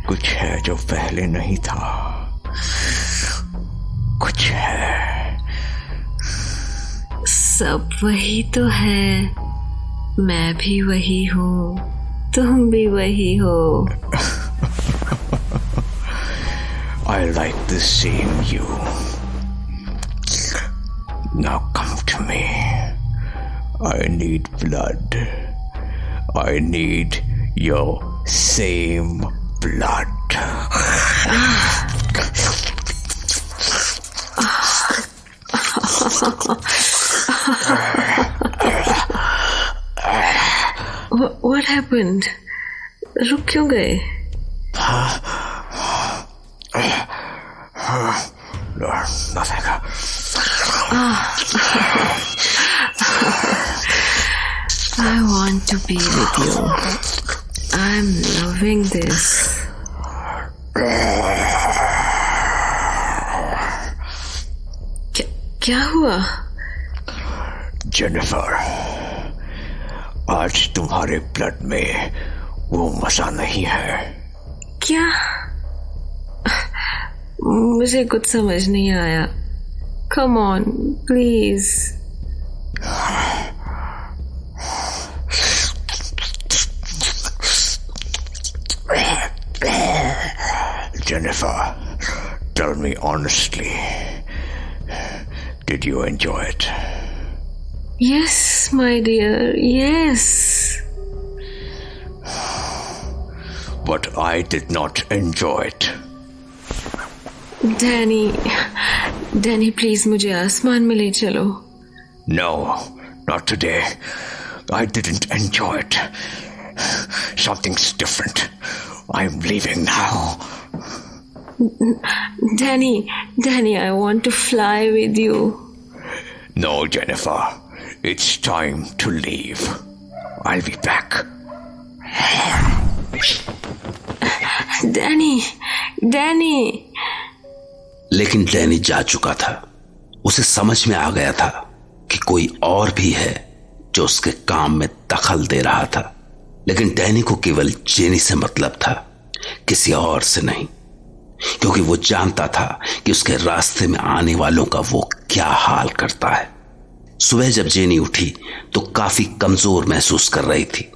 कुछ है जो पहले नहीं था, कुछ है। सब वही तो है, मैं भी वही हूँ, तुम भी वही हो। I like the same you. Now come to me. I need blood. I need your same blood. What happened? रुक क्यों गए? Nothing. I want to be with you. I'm loving this. क्या हुआ? जेनिफर, आज तुम्हारे ब्लड में वो मजा नहीं है। क्या? मुझे कुछ समझ नहीं आया। Come on, please. Jennifer, tell me honestly, did you enjoy it? Yes, my dear, yes. But I did not enjoy it. Danny please मुझे आसमान में ले चलो। No, not today. I didn't enjoy it. Something's different. I'm leaving now. Danny, I want to fly with you. No, Jennifer. It's time to leave. I'll be back. Danny. लेकिन Danny जा चुका था। उसे समझ में आ गया था कि कोई और भी है जो उसके काम में दखल दे रहा था। लेकिन डैनी को केवल जेनी से मतलब था, किसी और से नहीं, क्योंकि वो जानता था कि उसके रास्ते में आने वालों का वो क्या हाल करता है। सुबह जब जेनी उठी तो काफी कमजोर महसूस कर रही थी।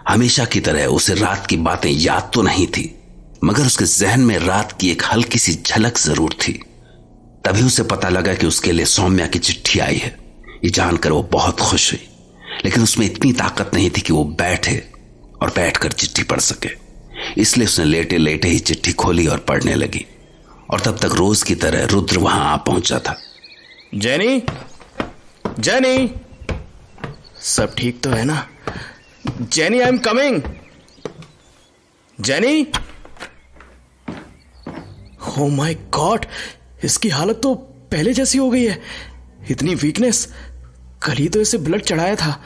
हमेशा की तरह उसे रात की बातें याद तो नहीं थी, मगर उसके जहन में रात की एक हल्की सी झलक जरूर थी। तभी उसे पता लगा कि उसके लिए सौम्या की चिट्ठी आई है। ये जानकर वो बहुत खुश हुई, लेकिन उसमें इतनी ताकत नहीं थी कि वो बैठे और बैठकर चिट्ठी पढ़ सके। इसलिए उसने लेटे लेटे ही चिट्ठी खोली और पढ़ने लगी। और तब तक रोज की तरह रुद्र वहां आ पहुंचा था। जेनी, सब ठीक तो है ना? Jenny, I am coming. Jenny, oh my God, इसकी हालत तो पहले जैसी हो गई है। इतनी वीकनेस। कल ही तो इसे ब्लड चढ़ाया था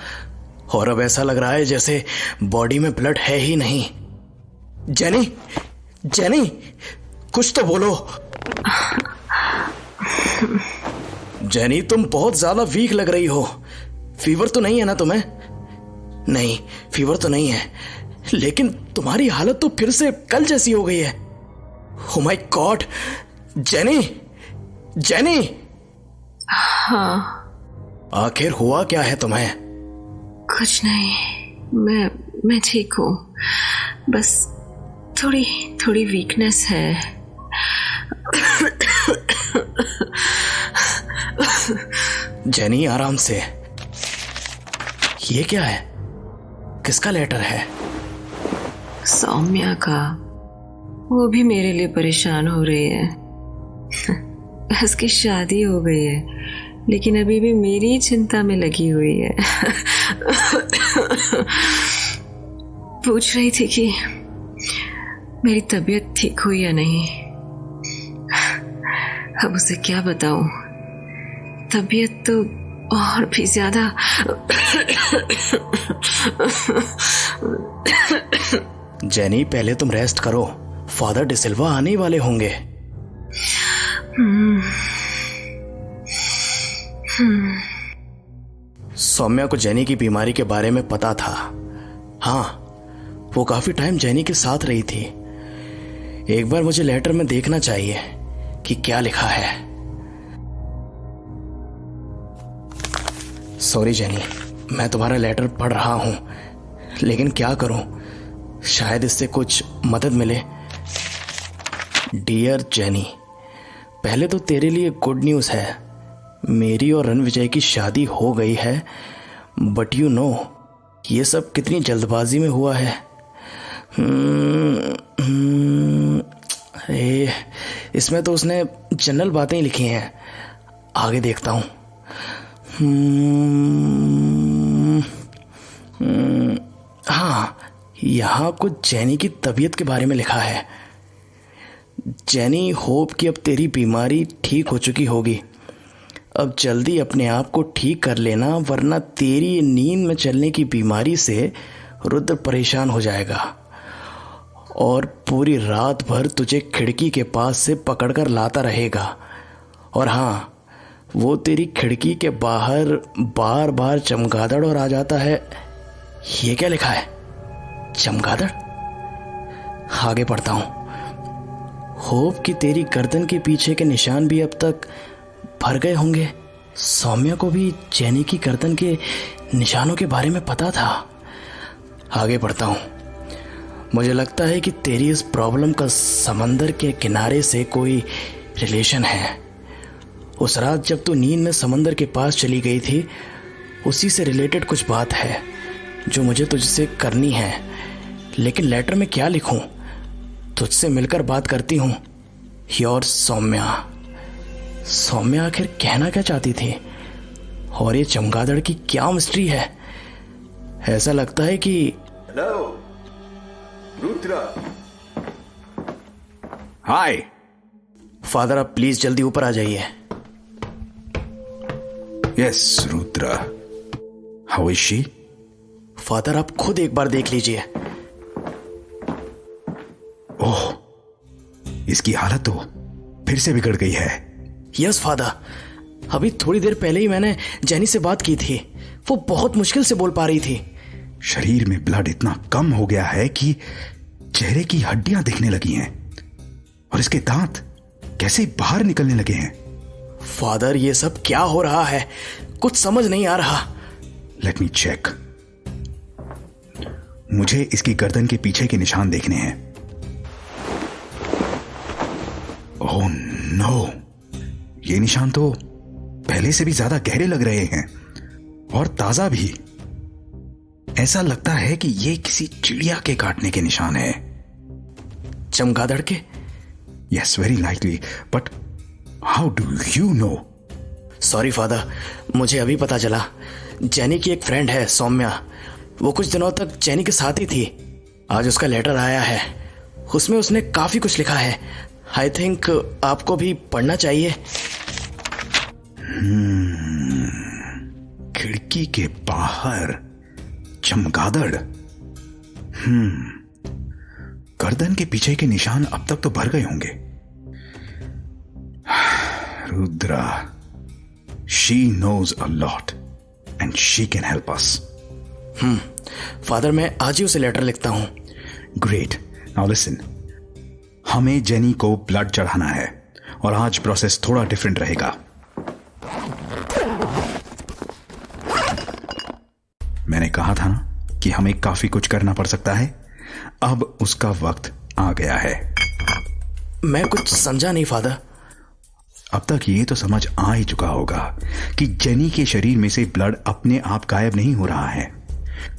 और अब ऐसा लग रहा है जैसे बॉडी में ब्लड है ही नहीं। जेनी, कुछ तो बोलो। जेनी, तुम बहुत ज्यादा वीक लग रही हो। फीवर तो नहीं है ना तुम्हें? नहीं, फीवर तो नहीं है, लेकिन तुम्हारी हालत तो फिर से कल जैसी हो गई है। Oh my God, jenny. हाँ। आखिर हुआ क्या है तुम्हें? कुछ नहीं, मैं ठीक हूँ। बस थोड़ी वीकनेस है। जेनी, आराम से। ये क्या है? किसका लेटर है? सौम्या का। वो भी मेरे लिए परेशान हो रही है। उसकी शादी हो गई है, लेकिन अभी भी मेरी चिंता में लगी हुई है। पूछ रही थी कि मेरी तबीयत ठीक हुई या नहीं। अब उसे क्या बताऊं? तबीयत तो और भी ज्यादा। जेनी, पहले तुम रेस्ट करो। फादर डिसिल्वा आने ही वाले होंगे। सौम्या को जेनी की बीमारी के बारे में पता था। हाँ, वो काफी टाइम जेनी के साथ रही थी। एक बार मुझे लेटर में देखना चाहिए कि क्या लिखा है। सॉरी जेनी, मैं तुम्हारा लेटर पढ़ रहा हूं, लेकिन क्या करूं, शायद इससे कुछ मदद मिले। डियर जेनी, पहले तो तेरे लिए गुड न्यूज़ है, मेरी और रणविजय की शादी हो गई है। बट यू नो, ये सब कितनी जल्दबाजी में हुआ है। अरे इसमें तो उसने जनरल बातें ही लिखी हैं, आगे देखता हूँ। हाँ, यहाँ कुछ जेनी की तबीयत के बारे में लिखा है। जेनी, होप कि अब तेरी बीमारी ठीक हो चुकी होगी। अब जल्दी अपने आप को ठीक कर लेना, वरना तेरी नींद में चलने की बीमारी से रुद्र परेशान हो जाएगा और पूरी रात भर तुझे खिड़की के पास से पकड़कर लाता रहेगा। और हाँ, वो तेरी खिड़की के बाहर बार बार चमगादड़ और आ जाता है। ये क्या लिखा है? चमगादड़? आगे पढ़ता हूँ। होप कि तेरी गर्दन के पीछे के निशान भी अब तक भर गए होंगे। सौम्या को भी जेनी की गर्दन के निशानों के बारे में पता था। आगे पढ़ता हूँ। मुझे लगता है कि तेरी इस प्रॉब्लम का समंदर के किनारे से कोई रिलेशन है। उस रात जब तू नींद में समंदर के पास चली गई थी, उसी से रिलेटेड कुछ बात है जो मुझे तुझसे करनी है। लेकिन लेटर में क्या लिखूं? तुझसे मिलकर बात करती हूँ। योर सौम्या। सौम्या आखिर कहना क्या चाहती थी? और ये चमगादड़ की क्या मिस्ट्री है? ऐसा लगता है कि हेलो रुद्र। हाय फादर, आप प्लीज जल्दी ऊपर आ जाइए। Yes Rudra, how is she? Father, आप खुद एक बार देख लीजिए। ओह, इसकी हालत तो फिर से बिगड़ गई है। यस फादर, अभी थोड़ी देर पहले ही मैंने जेनी से बात की थी। वो बहुत मुश्किल से बोल पा रही थी। शरीर में ब्लड इतना कम हो गया है कि चेहरे की हड्डियां दिखने लगी हैं और इसके दांत कैसे बाहर निकलने लगे हैं। फादर, ये सब क्या हो रहा है? कुछ समझ नहीं आ रहा। Let me check. मुझे इसकी गर्दन के पीछे के निशान देखने हैं। ओह नो, ये निशान तो पहले से भी ज्यादा गहरे लग रहे हैं और ताजा भी। ऐसा लगता है कि ये किसी चिड़िया के काटने के निशान है। चमगादड़ के? Yes, very likely, but how do you know? Sorry father, मुझे अभी पता चला। जेनी की एक फ्रेंड है सौम्या, वो कुछ दिनों तक जेनी के साथ ही थी। आज उसका लेटर आया है, उसमें उसने काफी कुछ लिखा है। आई थिंक आपको भी पढ़ना चाहिए। खिड़की के बाहर चमगादड़। गर्दन के पीछे के निशान अब तक तो भर गए होंगे। Rudra, she knows a lot and she can help us. Father, मैं आज ही उसे लेटर लिखता हूं। Great, now listen. हमें जेनी को ब्लड चढ़ाना है और आज प्रोसेस थोड़ा डिफरेंट रहेगा। मैंने कहा था ना कि हमें काफी कुछ करना पड़ सकता है। अब उसका वक्त आ गया है। मैं कुछ समझा नहीं फादर। अब तक ये तो समझ आ ही चुका होगा कि जेनी के शरीर में से ब्लड अपने आप गायब नहीं हो रहा है,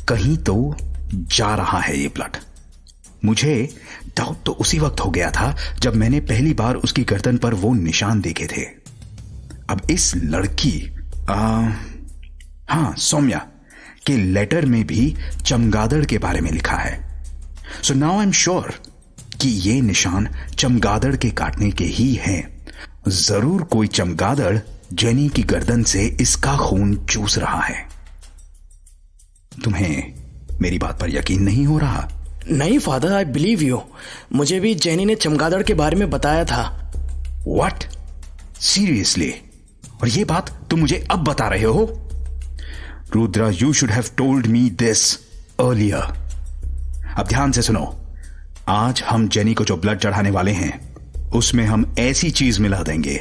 कहीं तो जा रहा है ये ब्लड। मुझे डाउट तो उसी वक्त हो गया था जब मैंने पहली बार उसकी गर्दन पर वो निशान देखे थे। अब इस लड़की सौम्या के लेटर में भी चमगादड़ के बारे में लिखा है। So now I am sure कि ये निशान चमगादड़ के काटने के ही हैं। जरूर कोई चमगादड़ जेनी की गर्दन से इसका खून चूस रहा है। तुम्हें मेरी बात पर यकीन नहीं हो रहा? नहीं फादर, आई बिलीव यू। मुझे भी जेनी ने चमगादड़ के बारे में बताया था। व्हाट? सीरियसली? और ये बात तुम मुझे अब बता रहे हो? Rudra, you should have told me this earlier. अब ध्यान से सुनो। आज हम जेनी को जो ब्लड चढ़ाने वाले हैं उसमें हम ऐसी चीज मिला देंगे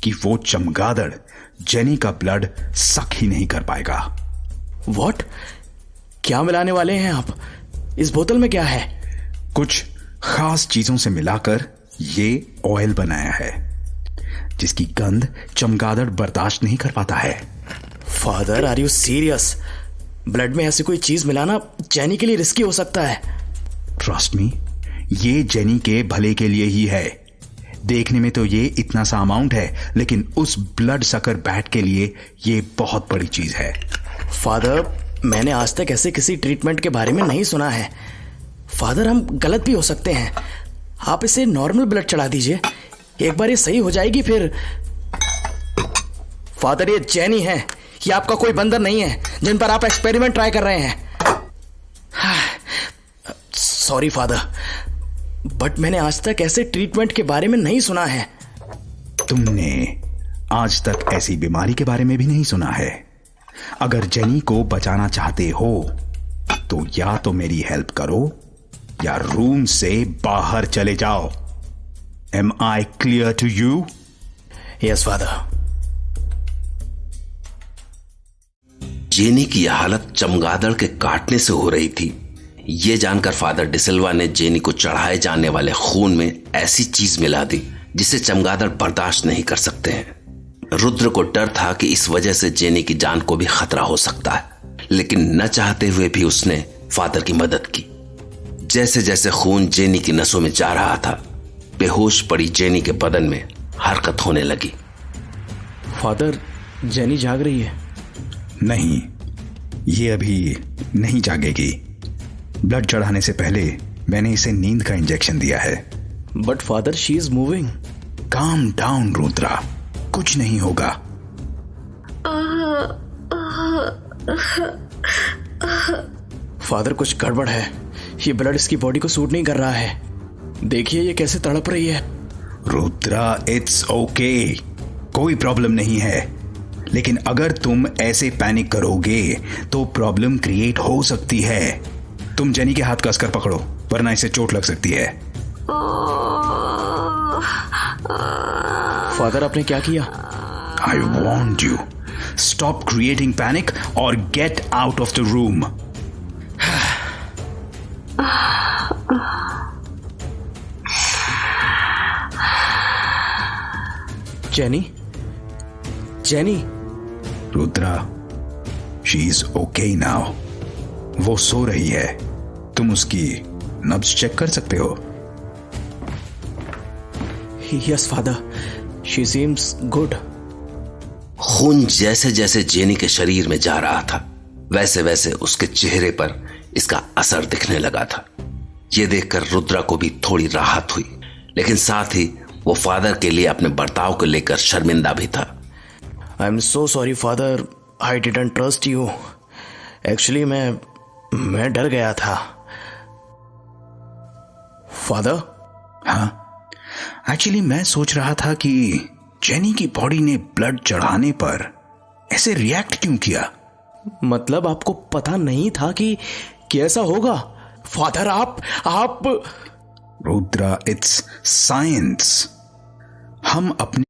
कि वो चमगादड़ जेनी का ब्लड सक ही नहीं कर पाएगा। व्हाट? क्या मिलाने वाले हैं आप? इस बोतल में क्या है? कुछ खास चीजों से मिलाकर ये ऑयल बनाया है जिसकी गंध चमगादड़ बर्दाश्त नहीं कर पाता है। Father, are you serious? Blood में ऐसी कोई चीज मिलाना जेनी के लिए रिस्की हो सकता है। ट्रस्ट मी, ये जेनी के भले के लिए ही है। देखने में तो ये इतना सा अमाउंट है, लेकिन उस ब्लड सकर बैट के लिए ये बहुत बड़ी चीज है। फादर, मैंने आज तक ऐसे किसी ट्रीटमेंट के बारे में नहीं सुना है। फादर, हम गलत भी हो सकते हैं। आप इसे नॉर्मल ब्लड चढ़ा दीजिए, एक बार ये सही हो जाएगी फिर। फादर, ये जेनी है, ये आपका कोई बंदर नहीं है जिन पर आप एक्सपेरिमेंट ट्राई कर रहे हैं। सॉरी फादर, बट मैंने आज तक ऐसे ट्रीटमेंट के बारे में नहीं सुना है। तुमने आज तक ऐसी बीमारी के बारे में भी नहीं सुना है। अगर जेनी को बचाना चाहते हो तो या तो मेरी हेल्प करो या रूम से बाहर चले जाओ। Am I clear to you? Yes father. Jenny की हालत चमगादड़ के काटने से हो रही थी। यह जानकर फादर डिसिल्वा ने जेनी को चढ़ाए जाने वाले खून में ऐसी चीज मिला दी जिसे चमगादड़ बर्दाश्त नहीं कर सकते हैं। रुद्र को डर था कि इस वजह से जेनी की जान को भी खतरा हो सकता है, लेकिन न चाहते हुए भी उसने फादर की मदद की। जैसे जैसे खून जेनी की नसों में जा रहा था, बेहोश पड़ी जेनी के बदन में हरकत होने लगी। फादर, जेनी जाग रही है? नहीं, ये अभी नहीं जागेगी। ब्लड चढ़ाने से पहले मैंने इसे नींद का इंजेक्शन दिया है। But father, she is moving. Calm down Rudra, कुछ नहीं होगा। फादर, कुछ गड़बड़ है। ये ब्लड इसकी बॉडी को सूट नहीं कर रहा है। देखिए ये कैसे तड़प रही है। रुद्रा, इट्स ओके, कोई प्रॉब्लम नहीं है। लेकिन अगर तुम ऐसे पैनिक करोगे तो प्रॉब्लम क्रिएट हो सकती है। तुम जेनी के हाथ कसकर पकड़ो, वरना इसे चोट लग सकती है। फादर, आपने क्या किया? I want you, stop creating panic और get out of the room. Jenny, Jenny. Rudra, she is okay now. वो सो रही है, तुम उसकी नब्ज चेक कर सकते हो। Yes father, she seems good. खून जैसे जैसे जेनी के शरीर में जा रहा था, वैसे वैसे उसके चेहरे पर इसका असर दिखने लगा था। यह देखकर रुद्रा को भी थोड़ी राहत हुई, लेकिन साथ ही वो फादर के लिए अपने बर्ताव को लेकर शर्मिंदा भी था। I am so sorry father, I didn't trust you. Actually मैं डर गया था। फादर? हाँ, एक्चुअली मैं सोच रहा था कि जेनी की बॉडी ने ब्लड चढ़ाने पर ऐसे रिएक्ट क्यों किया। मतलब आपको पता नहीं था कि कैसा होगा? फादर, आप रुद्रा, इट्स साइंस। हम अपने